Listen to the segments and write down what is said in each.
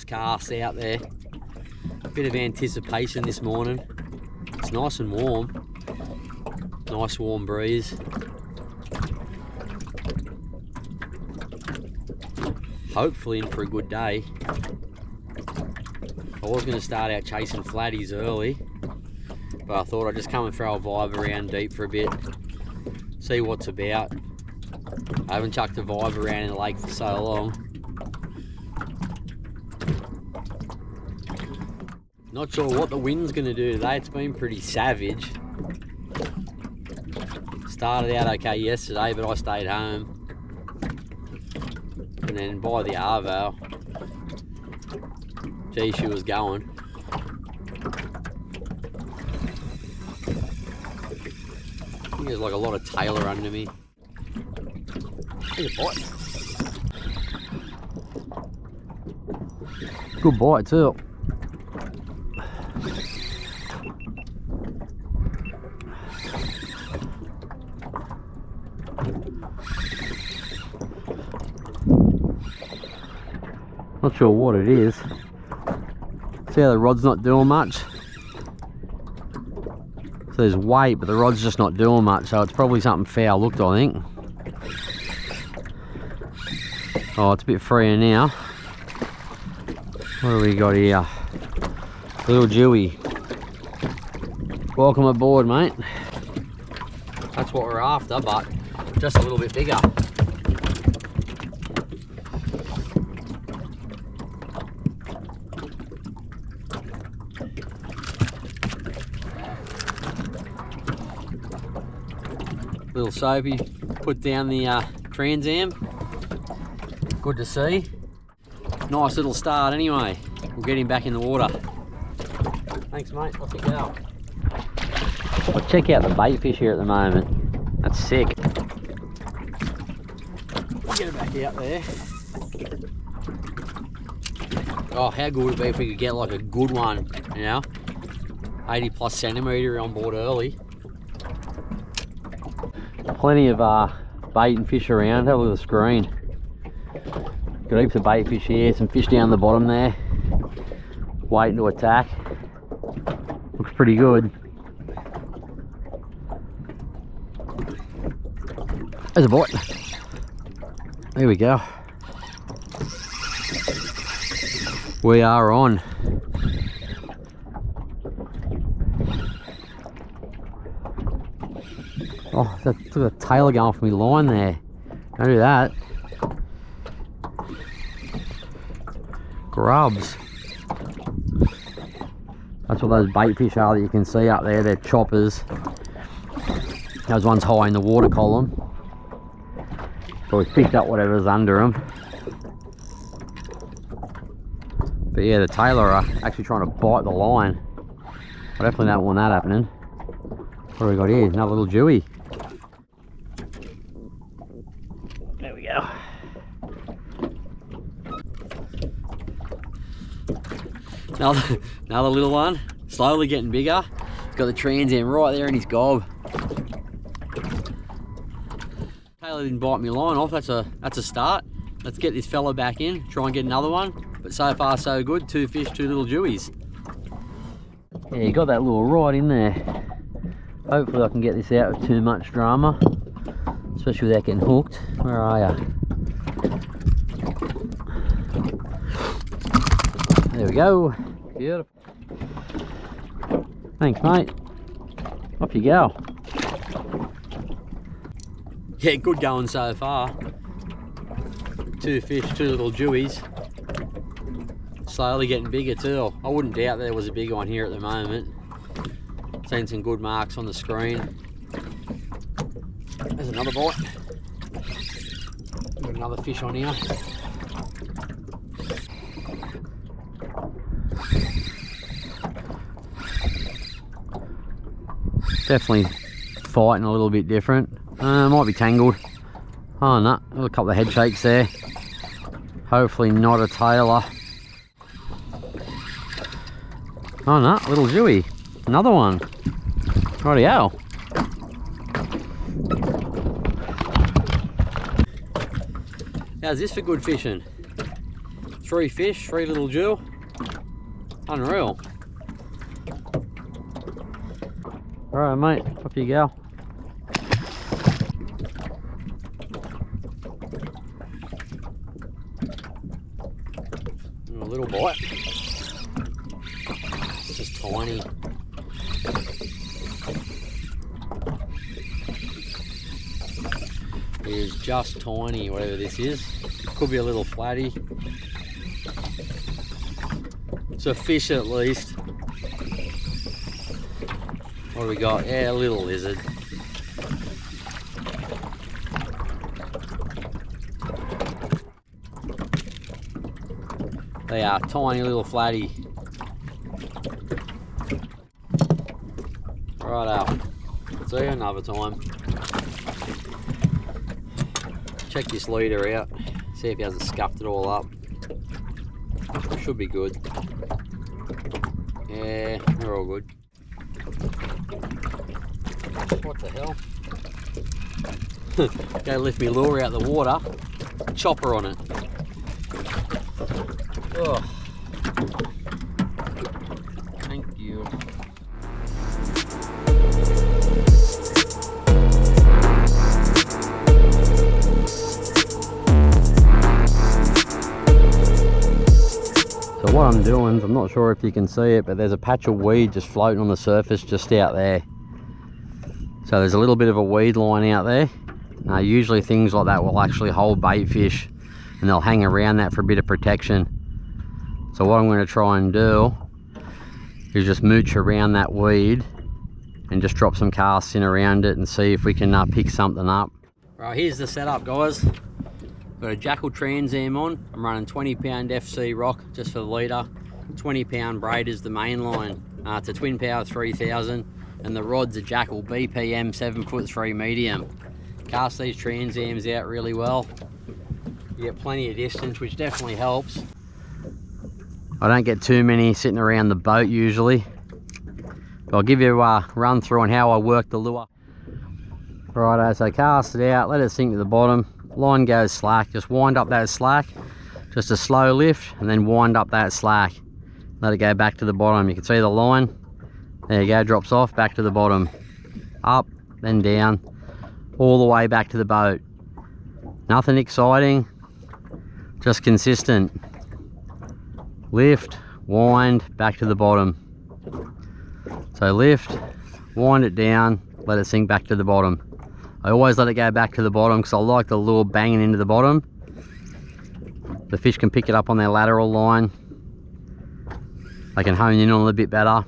cast out there. Bit of anticipation this morning. It's nice and warm. Nice warm breeze. Hopefully in for a good day. I was going to start out chasing flatties early, but I thought I'd just come and throw a vibe around deep for a bit, see what's about. I haven't chucked a vibe around in the lake for so long. Not sure what the wind's going to do today. It's been pretty savage. Started out okay yesterday, but I stayed home. And then by the Arvo, gee, she was going. I think there's like a lot of tailor under me. There's a bite. Good bite too. Not sure what it is. See how the rod's not doing much? So there's weight, but the rod's just not doing much, so it's probably something foul looked, I think. Oh, it's a bit freer now. What do we got here? Little Jewy. Welcome aboard, mate. That's what we're after, but just a little bit bigger. Little soapy, put down the transam. Good to see. Nice little start anyway. We'll get him back in the water. Thanks mate, off you go. Well, check out the bait fish here at the moment. That's sick. Get it back out there. Oh, how good would it be if we could get like a good one, you know? 80 plus centimetre on board early. Plenty of bait and fish around. Have a look at the screen. Got heaps of bait fish here, some fish down the bottom there, waiting to attack. Looks pretty good. There's a bite. There we go. We are on. Oh, that's a tailor going for me line there. Don't do that. Grubs. That's what those bait fish are that you can see up there. They're choppers. Those ones high in the water column. So we've picked up whatever's under them. But yeah, the tailor are actually trying to bite the line. I definitely don't want that happening. What do we got here? Another little Jewy. There we go. Another little one, slowly getting bigger. He's got the transam right there in his gob. Taylor didn't bite me line off. That's a start. Let's get this fella back in, try and get another one. But so far so good. 2 fish, 2 little Jewies. Yeah, you got that little right in there. Hopefully I can get this out with too much drama, especially without getting hooked. Where are ya? There we go. Beautiful. Thanks, mate. Off you go. Yeah, good going so far. 2 fish, 2 little Jewies. Slowly getting bigger too. I wouldn't doubt there was a big one here at the moment. Seen some good marks on the screen. There's another bite. Got another fish on here. Definitely fighting a little bit different. Might be tangled. Oh no, a couple of head shakes there. Hopefully not a tailor. Oh no, little Jewy. Another one. Rightio. How's this for good fishing? 3 fish, 3 little jewel. Unreal. Alright mate, off you go. A little bite. It's just tiny. It is just tiny, whatever this is. It could be a little flatty. It's a fish at least. What do we got? Yeah, a little lizard. They are tiny little flatty. Righto. See you another time. Check this leader out. See if he hasn't scuffed it all up. Should be good. Yeah, they're all good. What the hell? Go lift me lure out the water. Chopper on it. Oh. Thank you. So what I'm doing is, I'm not sure if you can see it, but there's a patch of weed just floating on the surface just out there. So there's a little bit of a weed line out there. Now usually things like that will actually hold bait fish and they'll hang around that for a bit of protection. So what I'm going to try and do is just mooch around that weed and just drop some casts in around it and see if we can pick something up. Right, here's the setup guys. Got a jackall transam on. I'm running 20-pound FC rock just for the leader. 20-pound braid is the main line. It's a twin power 3000 and the rod's a jackall BPM 7'3" medium. Cast these transams out really well. You get plenty of distance, which definitely helps. I don't get too many sitting around the boat usually. But I'll give you a run through on how I work the lure. Righto, so cast it out, let it sink to the bottom. Line goes slack, just wind up that slack. Just a slow lift and then wind up that slack. Let it go back to the bottom. You can see the line. There you go, drops off, back to the bottom. Up, then down, all the way back to the boat. Nothing exciting, just consistent. Lift, wind, back to the bottom. So lift, wind it down, let it sink back to the bottom. I always let it go back to the bottom because I like the lure banging into the bottom. The fish can pick it up on their lateral line. They can hone in on it a bit better.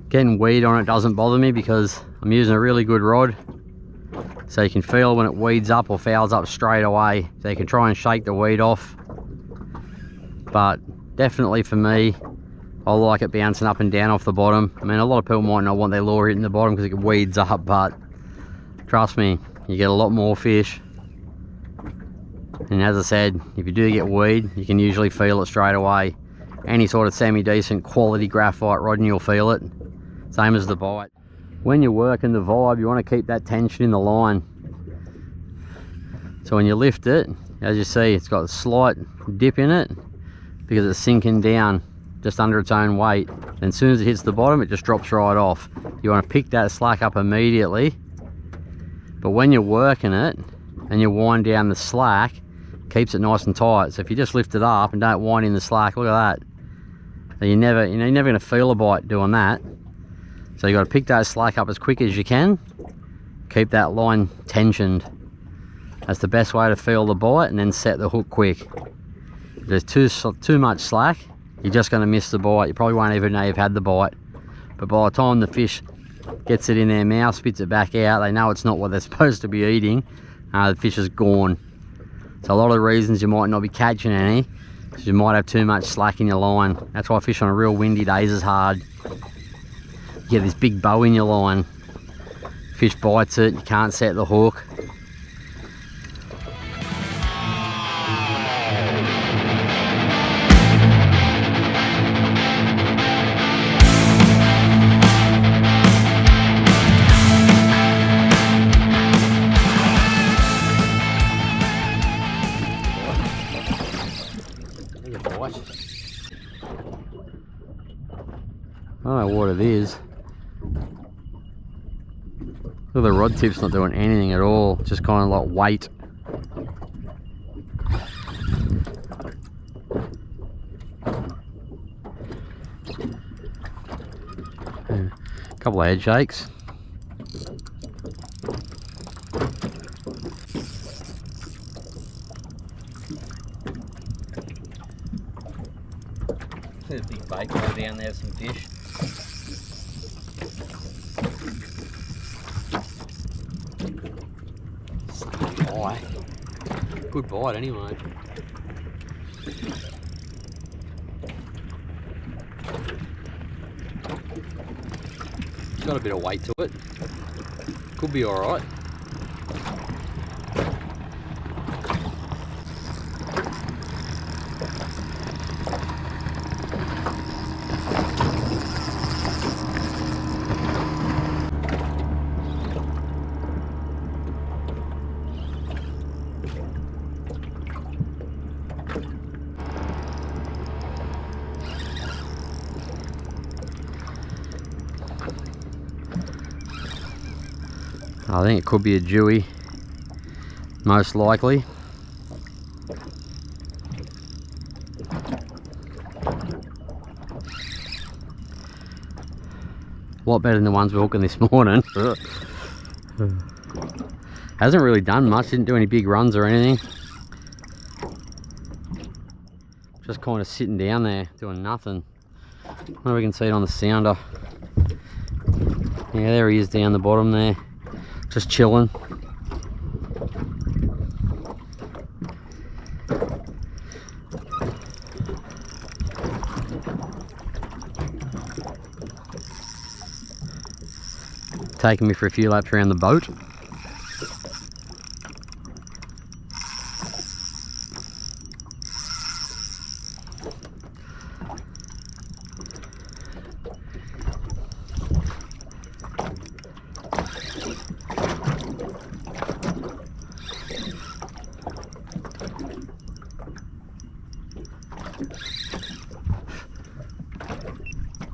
Getting weed on it doesn't bother me because I'm using a really good rod. So you can feel when it weeds up or fouls up straight away. So you can try and shake the weed off. But definitely for me, I like it bouncing up and down off the bottom. I mean, a lot of people might not want their lure hitting the bottom because it weeds up, but trust me, you get a lot more fish. And as I said, if you do get weed, you can usually feel it straight away. Any sort of semi-decent quality graphite rod and you'll feel it. Same as the bite. When you're working the vibe, you want to keep that tension in the line. So when you lift it, as you see, it's got a slight dip in it because it's sinking down just under its own weight. And as soon as it hits the bottom, it just drops right off. You want to pick that slack up immediately. But when you're working it and you wind down the slack, it keeps it nice and tight. So if you just lift it up and don't wind in the slack, look at that. You're never going to feel a bite doing that. So you got to pick that slack up as quick as you can. Keep that line tensioned. That's the best way to feel the bite, and then set the hook quick. If there's too much slack, you're just going to miss the bite. You probably won't even know you've had the bite. But by the time the fish gets it in their mouth, spits it back out, they know it's not what they're supposed to be eating. The fish is gone. So a lot of the reasons you might not be catching any is you might have too much slack in your line. That's why fish on a real windy days is hard. You get this big bow in your line. Fish bites it, you can't set the hook. There's a bite. I don't know what it is. Look, the rod tip's not doing anything at all, just kind of like weight. A couple of head shakes. There's a big bait go down there, some fish. Good bite anyway. It's got a bit of weight to it. Could be alright. I think it could be a dewy, most likely. A lot better than the ones we're hooking this morning. Hasn't really done much, didn't do any big runs or anything. Just kind of sitting down there, doing nothing. I wonder if we can see it on the sounder. Yeah, there he is down the bottom there. Just chilling. Taking me for a few laps around the boat.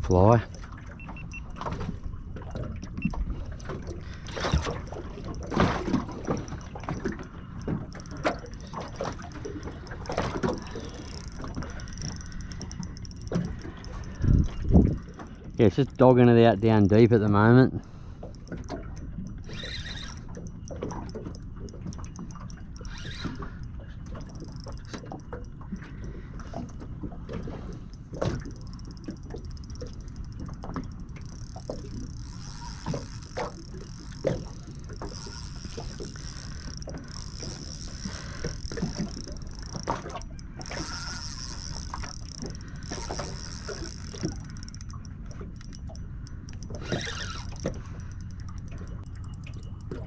Fly. Yeah, it's just dogging it out down deep at the moment.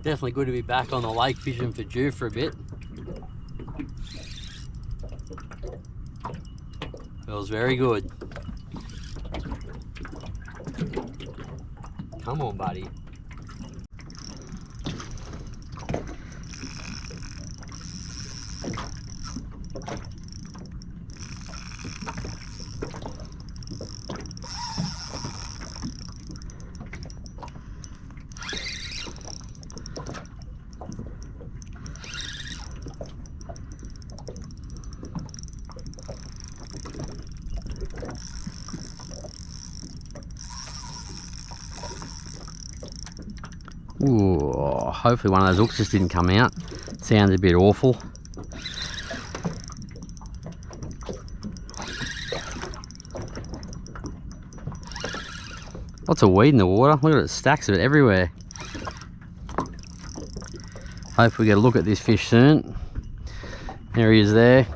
Definitely good to be back on the lake fishing for dew for a bit. Feels very good. Come on, buddy. Ooh, hopefully one of those hooks just didn't come out. Sounds a bit awful. Lots of weed in the water. Look at it, stacks of it everywhere. Hopefully we get a look at this fish soon. There he is there.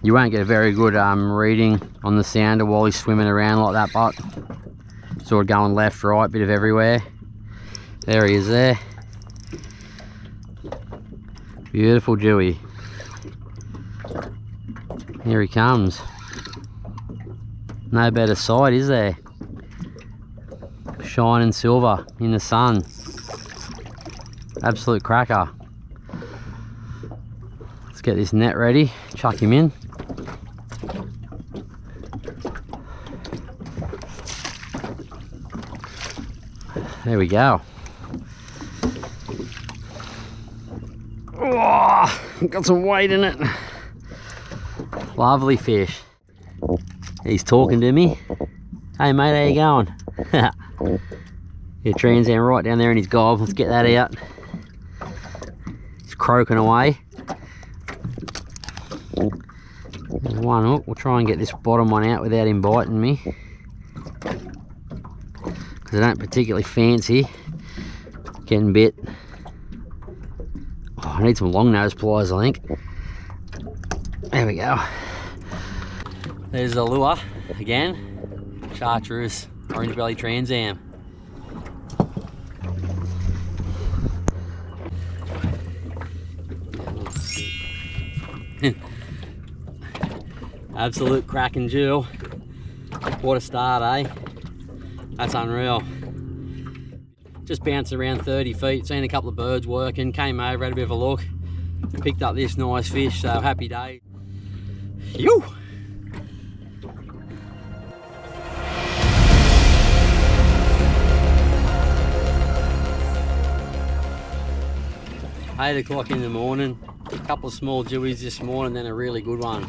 You won't get a very good reading on the sounder while he's swimming around like that, but sort of going left, right, bit of everywhere. There he is there. Beautiful dewy. Here he comes. No better sight, is there? Shining silver in the sun. Absolute cracker. Let's get this net ready. chuck him in. There we go. Oh, got some weight in it. Lovely fish. He's talking to me. Hey mate, how you going? Yeah, transam right down there in his gob. Let's get that out. He's croaking away. There's one hook. We'll try and get this bottom one out without him biting me, because I don't particularly fancy getting bit. Oh, I need some long nose pliers, I think. There we go. There's the lure again. Chartreuse, orange belly transam. Absolute cracking jewel. What a start, eh? That's unreal. Just bounced around 30 feet, seen a couple of birds working, came over, had a bit of a look, picked up this nice fish, so happy day. Phew! Eight o'clock in the morning, a couple of small dewies this morning, then a really good one.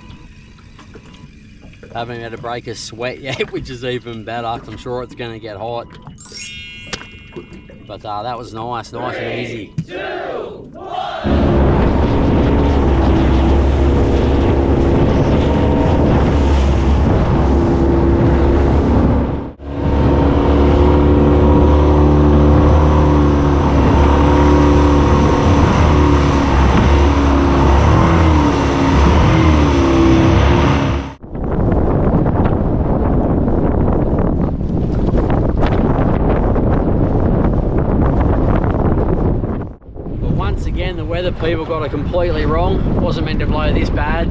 Haven't had to break a sweat yet, which is even better. I'm sure it's going to get hot. But that was nice and easy. 3, 2, 1. Weather people got it completely wrong. It wasn't meant to blow this bad,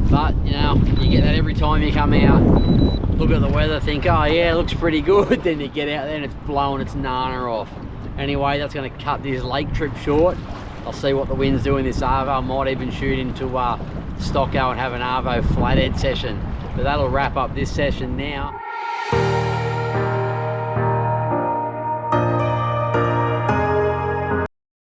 but you know, you get that every time you come out. Look at the weather, think, oh yeah, it looks pretty good. Then you get out there and it's blowing its nana off. Anyway, that's going to cut this lake trip short. I'll see what the wind's doing this arvo. I might even shoot into Stocko and have an arvo flathead session. But that'll wrap up this session now.